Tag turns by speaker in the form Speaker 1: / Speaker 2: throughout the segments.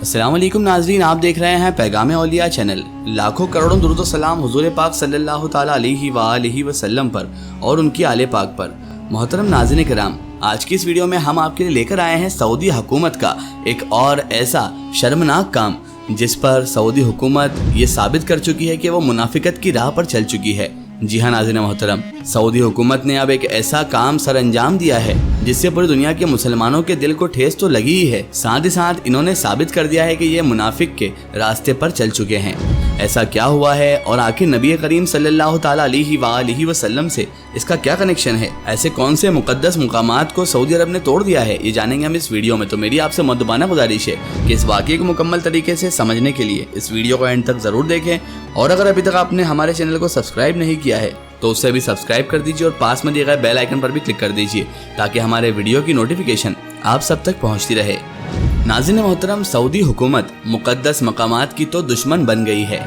Speaker 1: अस्सलाम वालेकुम नाजरीन, आप देख रहे हैं पैगाम औलिया चैनल। लाखों करोड़ों दुरूद व सलाम हुजूर पाक सल्लल्लाहु ताला अलैहि व आलिहि वसल्लम पर और उनकी आले पाक पर। मोहतरम नाज़रीन किराम, आज की इस वीडियो में हम आपके लिए लेकर आए हैं सऊदी हुकूमत का एक और ऐसा शर्मनाक काम जिस पर सऊदी हुकूमत ये साबित कर चुकी है कि वो मुनाफिकत की राह पर चल चुकी है। जी हाँ नाज़रीन मोहतरम, सऊदी हुकूमत ने अब एक ऐसा काम सर अंजाम दिया है जिससे पूरी दुनिया के मुसलमानों के दिल को ठेस तो लगी ही है, साथ ही साथ इन्होंने साबित कर दिया है कि ये मुनाफिक के रास्ते पर चल चुके हैं। ऐसा क्या हुआ है और आखिर नबी करीम सल्लल्लाहु ताला अलैहि वसल्लम से इसका क्या कनेक्शन है, ऐसे कौन से मुकद्दस मुकामात को सऊदी अरब ने तोड़ दिया है, ये जानेंगे हम इस वीडियो में। तो मेरी आपसे मुद्दबाना गुजारिश है कि इस वाक़ये को मुकम्मल तरीके से समझने के लिए इस वीडियो को एंड तक ज़रूर देखें, और अगर अभी तक आपने हमारे चैनल को सब्सक्राइब नहीं किया है तो उससे भी सब्सक्राइब कर दीजिए और पास में दिए गए बेल आइकन पर भी क्लिक कर दीजिए ताकि हमारे वीडियो की नोटिफिकेशन आप सब तक पहुंचती रहे। नाज़रीन मोहतरम, सऊदी हुकूमत मुकद्दस मकामात की तो दुश्मन बन गई है।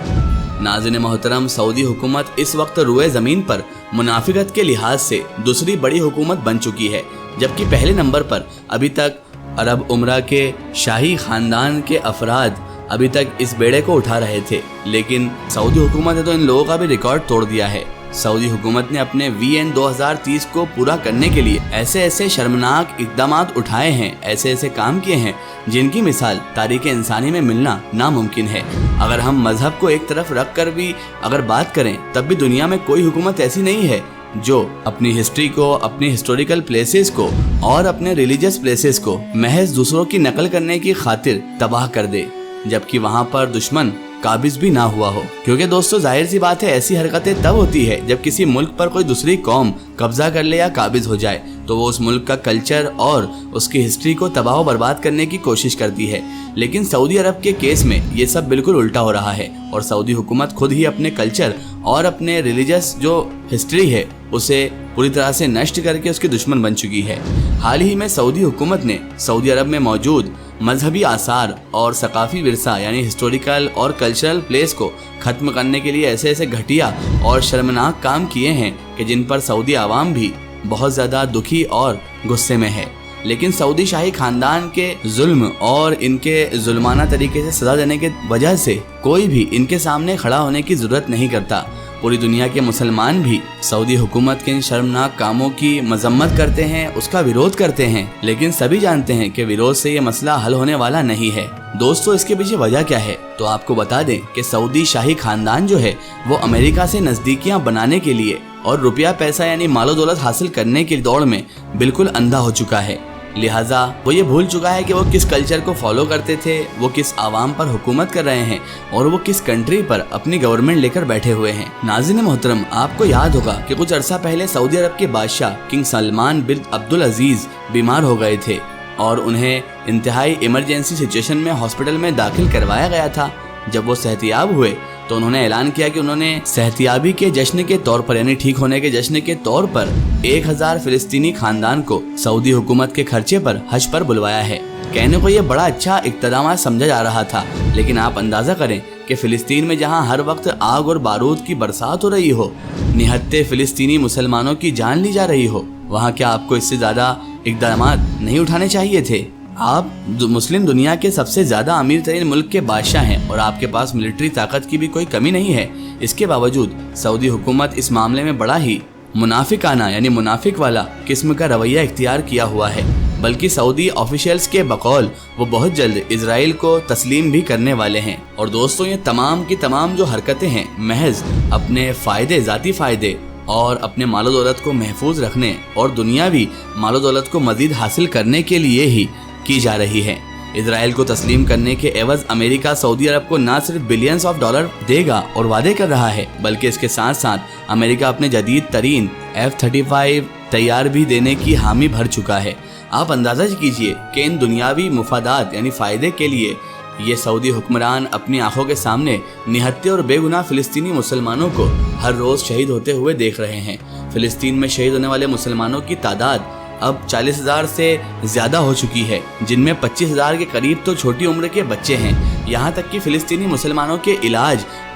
Speaker 1: नाज़रीन मोहतरम, सऊदी हुकूमत इस वक्त रुए ज़मीन पर मुनाफिकत के लिहाज से दूसरी बड़ी हुकूमत बन चुकी है, जबकि पहले नंबर पर अभी तक अरब उमरा के शाही ख़ानदान के अफराद अभी तक इस बेड़े को उठा रहे थे। लेकिन सऊदी हुकूमत ने तो इन लोगों का भी रिकॉर्ड तोड़ दिया है। सऊदी हुकूमत ने अपने VN 2030 को पूरा करने के लिए ऐसे ऐसे शर्मनाक इक़दाम उठाए हैं, ऐसे ऐसे काम किए हैं जिनकी मिसाल तारीख़ इंसानी में मिलना नामुमकिन है। अगर हम मजहब को एक तरफ रख कर भी अगर बात करें तब भी दुनिया में कोई हुकूमत ऐसी नहीं है जो अपनी हिस्ट्री को, अपनी हिस्टोरिकल प्लेसेस को और अपने रिलीजियस प्लेसेस को महज दूसरों की नकल करने की खातिर तबाह कर दे, जबकि वहाँ पर दुश्मन काबिज भी ना हुआ हो। क्योंकि दोस्तों जाहिर सी बात है, ऐसी हरकतें तब होती है जब किसी मुल्क पर कोई दूसरी कौम कब्जा कर ले या काबिज हो जाए तो वो उस मुल्क का कल्चर और उसकी हिस्ट्री को तबाह बर्बाद करने की कोशिश करती है। लेकिन सऊदी अरब के केस में ये सब बिल्कुल उल्टा हो रहा है और सऊदी हुकूमत खुद ही अपने कल्चर और अपने रिलीजियस जो हिस्ट्री है उसे पूरी तरह से नष्ट करके उसकी दुश्मन बन चुकी है। हाल ही में सऊदी हुकूमत ने सऊदी अरब में मौजूद मजहबी आसार और सकाफ़ी विरसा यानी हिस्टोरिकल और कल्चरल प्लेस को ख़त्म करने के लिए ऐसे ऐसे घटिया और शर्मनाक काम किए हैं कि जिन पर सऊदी आवाम भी बहुत ज़्यादा दुखी और गुस्से में है। लेकिन सऊदी शाही ख़ानदान के जुल्म और इनके जुल्माना तरीके से सज़ा देने के वजह से कोई भी इनके सामने खड़ा होने की ज़रूरत नहीं करता। पूरी दुनिया के मुसलमान भी सऊदी हुकूमत के इन शर्मनाक कामों की मजम्मत करते हैं, उसका विरोध करते हैं, लेकिन सभी जानते हैं कि विरोध से ये मसला हल होने वाला नहीं है। दोस्तों, इसके पीछे वजह क्या है तो आपको बता दें कि सऊदी शाही खानदान जो है वो अमेरिका से नज़दीकियां बनाने के लिए और रुपया पैसा यानी मालो दौलत हासिल करने की दौड़ में बिल्कुल अंधा हो चुका है। लिहाजा वो ये भूल चुका है कि वो किस कल्चर को फॉलो करते थे, वो किस आवाम पर हुकूमत कर रहे हैं और वो किस कंट्री पर अपनी गवर्नमेंट लेकर बैठे हुए हैं। नाज़रीन मोहतरम, आपको याद होगा कि कुछ अरसा पहले सऊदी अरब के बादशाह किंग सलमान बिन अब्दुल अजीज बीमार हो गए थे और उन्हें इंतहाई इमरजेंसी सिचुएशन में हॉस्पिटल में दाखिल करवाया गया था। जब वो सेहतियाब हुए तो उन्होंने ऐलान किया कि उन्होंने सेहतियाबी के जश्न के तौर पर यानी ठीक होने के जश्न के तौर पर 1000 फिलिस्तीनी खानदान को सऊदी हुकूमत के खर्चे पर हज पर बुलवाया है। कहने को ये बड़ा अच्छा इक़्तिदाम समझा जा रहा था, लेकिन आप अंदाज़ा करें कि फ़िलिस्तीन में जहां हर वक्त आग और बारूद की बरसात हो रही हो, निहत्ते फ़िलिस्तीनी मुसलमानों की जान ली जा रही हो, वहाँ क्या आपको इससे ज़्यादा इक़दाम नहीं उठाने चाहिए थे? आप मुस्लिम दुनिया के सबसे ज़्यादा अमीर तरीन मुल्क के बादशाह हैं और आपके पास मिलिट्री ताकत की भी कोई कमी नहीं है। इसके बावजूद सऊदी हुकूमत इस मामले में बड़ा ही मुनाफिकाना यानी मुनाफिक वाला किस्म का रवैया इख्तियार किया हुआ है। बल्कि सऊदी ऑफिशियल्स के बकौल वो बहुत जल्द इजराइल को तस्लीम भी करने वाले हैं। और दोस्तों, ये तमाम की तमाम जो हरकतें हैं महज अपने फ़ायदे, ज़ाती फ़ायदे और अपने मालो दौलत को महफूज रखने और दुनियावी मालो दौलत को मज़ीद हासिल करने के लिए ही की जा रही है। इजराइल को तस्लीम करने के एवज अमेरिका सऊदी अरब को न सिर्फ बिलियंस ऑफ डॉलर देगा और वादे कर रहा है, बल्कि इसके साथ साथ अमेरिका अपने जदीद तरीन F-35 तैयार भी देने की हामी भर चुका है। आप अंदाज़ा कीजिए कि इन दुनियावी मुफादात यानी फ़ायदे के लिए ये सऊदी हुक्मरान अपनी आंखों के सामने निहत्ते और बेगुनाह फ़िलिस्तीनी मुसलमानों को हर रोज़ शहीद होते हुए देख रहे हैं। फ़िलिस्तीन में शहीद होने वाले मुसलमानों की तादाद अब 40,000 से ज़्यादा हो चुकी है, जिनमें 25,000 के करीब तो छोटी उम्र के बच्चे हैं। यहाँ तक कि फ़िलिस्तीनी मुसलमानों के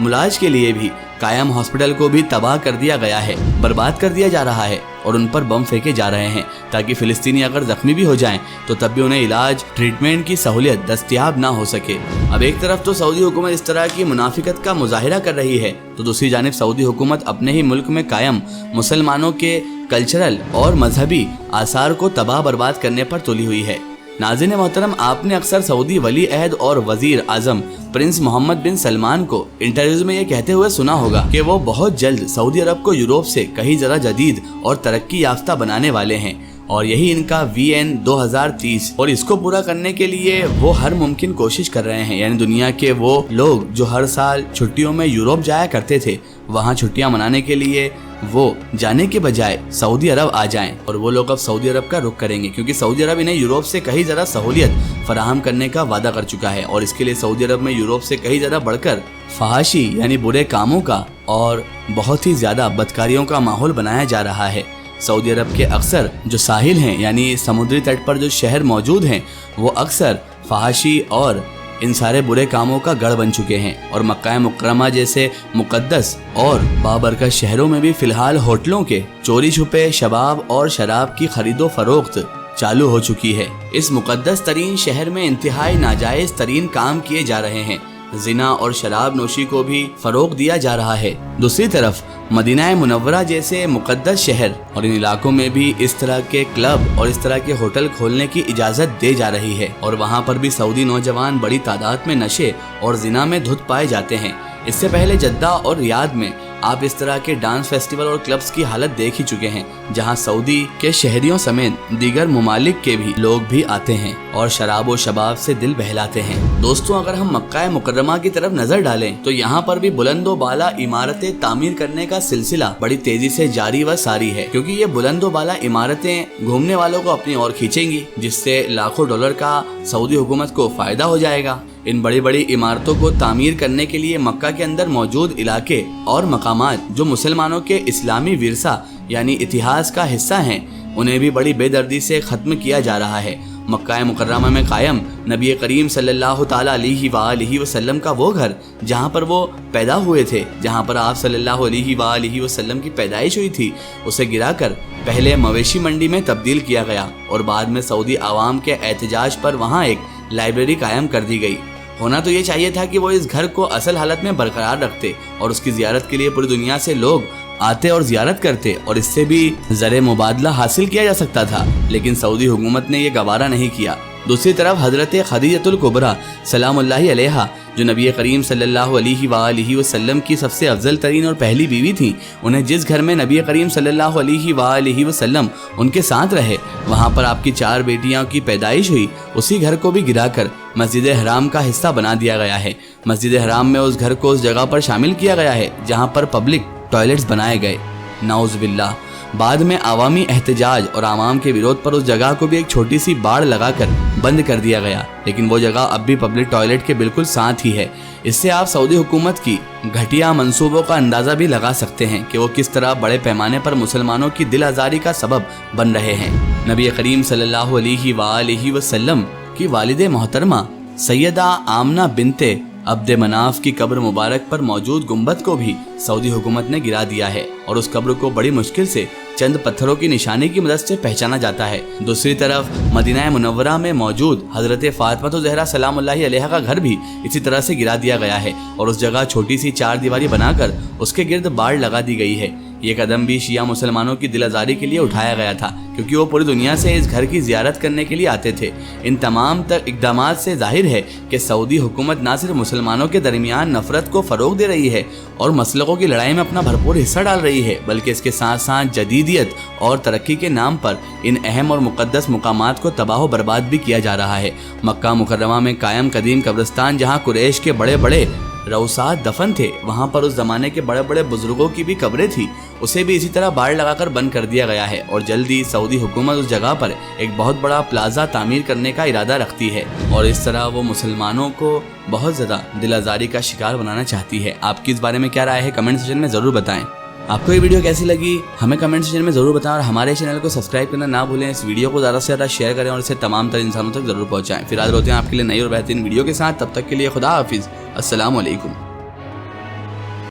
Speaker 1: मुलाज के लिए भी कायम हॉस्पिटल को भी तबाह कर दिया गया है, बर्बाद कर दिया जा रहा है। और उन पर बम फेंके जा रहे हैं ताकि फिलिस्तीनी अगर जख्मी भी हो जाएं तो तब भी उन्हें इलाज ट्रीटमेंट की सहूलियत दस्तयाब ना हो सके। अब एक तरफ तो सऊदी हुकूमत इस तरह की मुनाफिकत का मुजाहिरा कर रही है तो दूसरी जानिब सऊदी हुकूमत अपने ही मुल्क में कायम मुसलमानों के कल्चरल और मजहबी आसार को तबाह बर्बाद करने पर तुली हुई है। नाज़रीन मोहतरम, आपने अक्सर सऊदी वली अहद और वजीर आजम प्रिंस मोहम्मद बिन सलमान को इंटरव्यूज में ये कहते हुए सुना होगा कि वो बहुत जल्द सऊदी अरब को यूरोप से कहीं ज़रा जदीद और तरक्की याफ्ता बनाने वाले हैं और यही इनका VN 2030 और इसको पूरा करने के लिए वो हर मुमकिन कोशिश कर रहे हैं। यानी दुनिया के वो लोग जो हर साल छुट्टियों में यूरोप जाया करते थे, वहाँ छुट्टियाँ मनाने के लिए वो जाने के बजाय सऊदी अरब आ जाएं और वो लोग अब सऊदी अरब का रुख करेंगे क्योंकि सऊदी अरब इन्हें यूरोप से कहीं ज़रा सहूलियत फराहम करने का वादा कर चुका है और इसके लिए सऊदी अरब में यूरोप से कहीं ज़्यादा बढ़कर फहाशी यानी बुरे कामों का और बहुत ही ज़्यादा बदकारियों का माहौल बनाया जा रहा है। सऊदी अरब के अक्सर जो साहिल हैं यानी समुद्री तट पर जो शहर मौजूद हैं वो अक्सर फहाशी और इन सारे बुरे कामों का गढ़ बन चुके हैं और मक्का मुकर्रमा जैसे मुकद्दस और बाबरकत शहरों में भी फिलहाल होटलों के चोरी छुपे शबाब और शराब की खरीदो फरोख्त चालू हो चुकी है। इस मुकद्दस तरीन शहर में इंतहाई नाजायज तरीन काम किए जा रहे हैं। जिना और शराब नोशी को भी फरोग दिया जा रहा है। दूसरी तरफ मदीना मुनव्वरा जैसे मुकद्दस शहर और इन इलाकों में भी इस तरह के क्लब और इस तरह के होटल खोलने की इजाज़त दे जा रही है और वहाँ पर भी सऊदी नौजवान बड़ी तादाद में नशे और जिना में धुत पाए जाते हैं। इससे पहले जद्दा और रियाद में आप इस तरह के डांस फेस्टिवल और क्लब्स की हालत देख ही चुके हैं जहां सऊदी के शहरियों समेत दीगर ममालिक के भी लोग भी आते हैं और शराब और शबाब से दिल बहलाते हैं। दोस्तों, अगर हम मक्का मुकर्रमा की तरफ नजर डालें तो यहाँ पर भी बुलंदो बाला इमारतें तामीर करने का सिलसिला बड़ी तेजी से जारी व सारी है क्योंकि ये बुलंदो बाला इमारतें घूमने वालों को अपनी ओर खींचेंगी जिससे लाखों डॉलर का सऊदी हुकूमत को फायदा हो जाएगा। इन बड़ी बड़ी इमारतों को तामीर करने के लिए मक्का के अंदर मौजूद इलाके और मकामात जो मुसलमानों के इस्लामी विरसा यानी इतिहास का हिस्सा हैं उन्हें भी बड़ी बेदर्दी से ख़त्म किया जा रहा है। मक्का मुकर्रमा में कायम नबी करीम सल्लल्लाहु ताला अलैहि वसल्लम का वो घर जहाँ पर वो पैदा हुए थे, जहाँ पर आप सल्लल्लाहु अलैहि वसल्लम की पैदाइश हुई थी, उसे गिराकर पहले मवेशी मंडी में तब्दील किया गया और बाद में सऊदी आवाम के एहतजाज पर वहाँ एक लाइब्रेरी कायम कर दी गई। होना तो ये चाहिए था कि वो इस घर को असल हालत में बरकरार रखते और उसकी ज़ियारत के लिए पूरी दुनिया से लोग आते और ज़ियारत करते और इससे भी ज़रे मुबादला हासिल किया जा सकता था, लेकिन सऊदी हुकूमत ने ये गवारा नहीं किया। दूसरी तरफ हज़रत खदीजतुल कुबरा सलामुल्लाहि अलैहा जो नबी करीम सल्लल्लाहु अलैहि वसल्लम की सबसे अफजल तरीन और पहली बीवी थी, उन्हें जिस घर में नबी करीम सल्लल्लाहु अलैहि वसल्लम उनके साथ रहे वहाँ पर आपकी 4 बेटियों की पैदाइश हुई, उसी घर को भी गिराकर मस्जिद हराम का हिस्सा बना दिया गया है। मस्जिद हराम में उस घर को उस जगह पर शामिल किया गया है जहाँ पर पब्लिक टॉयलेट्स बनाए गए। नाउज़ बिल्लाह। बाद में आवामी एहतजाज और आवाम के विरोध पर उस जगह को भी एक छोटी सी बाड़ लगाकर बंद कर दिया गया, लेकिन वो जगह अब भी पब्लिक टॉयलेट के बिल्कुल साथ ही है। इससे आप सऊदी हुकूमत की घटिया मंसूबों का अंदाज़ा भी लगा सकते हैं कि वो किस तरह बड़े पैमाने पर मुसलमानों की दिल आज़ारी का सबब बन रहे हैं। नबी करीम सल्लल्लाहु अलैहि वसल्लम की वालिदे मोहतरमा सैयदा आमना बिनते अब्द मनाफ की कब्र मुबारक पर मौजूद गुंबद को भी सऊदी हुकूमत ने गिरा दिया है और उस कब्र को बड़ी मुश्किल से चंद पत्थरों की निशानी की मदद से पहचाना जाता है। दूसरी तरफ मदीना मुनव्वरा में मौजूद हजरत फातिमा ज़हरा सलामुल्लाहि अलैहा का घर भी इसी तरह से गिरा दिया गया है और उस जगह छोटी सी 4 दीवारी बनाकर उसके गिर्द बाड़ लगा दी गई है। ये कदम भी शिया मुसलमानों की दिल आज़ारी के लिए उठाया गया था क्योंकि वो पूरी दुनिया से इस घर की ज़ियारत करने के लिए आते थे। इन तमाम इक़दामात से जाहिर है कि सऊदी हुकूमत न सिर्फ मुसलमानों के दरमियान नफरत को फ़रोग दे रही है और मसलकों की लड़ाई में अपना भरपूर हिस्सा डाल रही है, बल्कि इसके साथ साथ जदीदियत और तरक्की के नाम पर इन अहम और मुक़द्दस मुकामात को तबाह बर्बाद भी किया जा रहा है। मक्का मुकर्रमा में कायम कदीम कब्रिस्तान जहाँ कुरैश के बड़े बड़े रऊसात दफन थे, वहाँ पर उस ज़माने के बड़े बड़े बुजुर्गों की भी कब्रें थी, उसे भी इसी तरह बाड़ लगाकर बंद कर दिया गया है और जल्दी सऊदी हुकूमत उस जगह पर एक बहुत बड़ा प्लाजा तामीर करने का इरादा रखती है और इस तरह वो मुसलमानों को बहुत ज़्यादा दिल आज़ारी का शिकार बनाना चाहती है। आपकी इस बारे में क्या राय है कमेंट सेक्शन में ज़रूर बताएं। आपको ये वीडियो कैसी लगी हमें कमेंट सेक्शन में ज़रूर बताएं और हमारे चैनल को सब्सक्राइब करना ना भूलें। इस वीडियो को ज़्यादा से ज़्यादा शेयर करें और इसे तमाम तर इंसानों तक ज़रूर पहुँचाएँ। फिर हाज़िर होते हैं आपके लिए नई और बेहतरीन वीडियो के साथ, तब तक के लिए खुदा हाफिज़। अस्सलाम वालेकुम।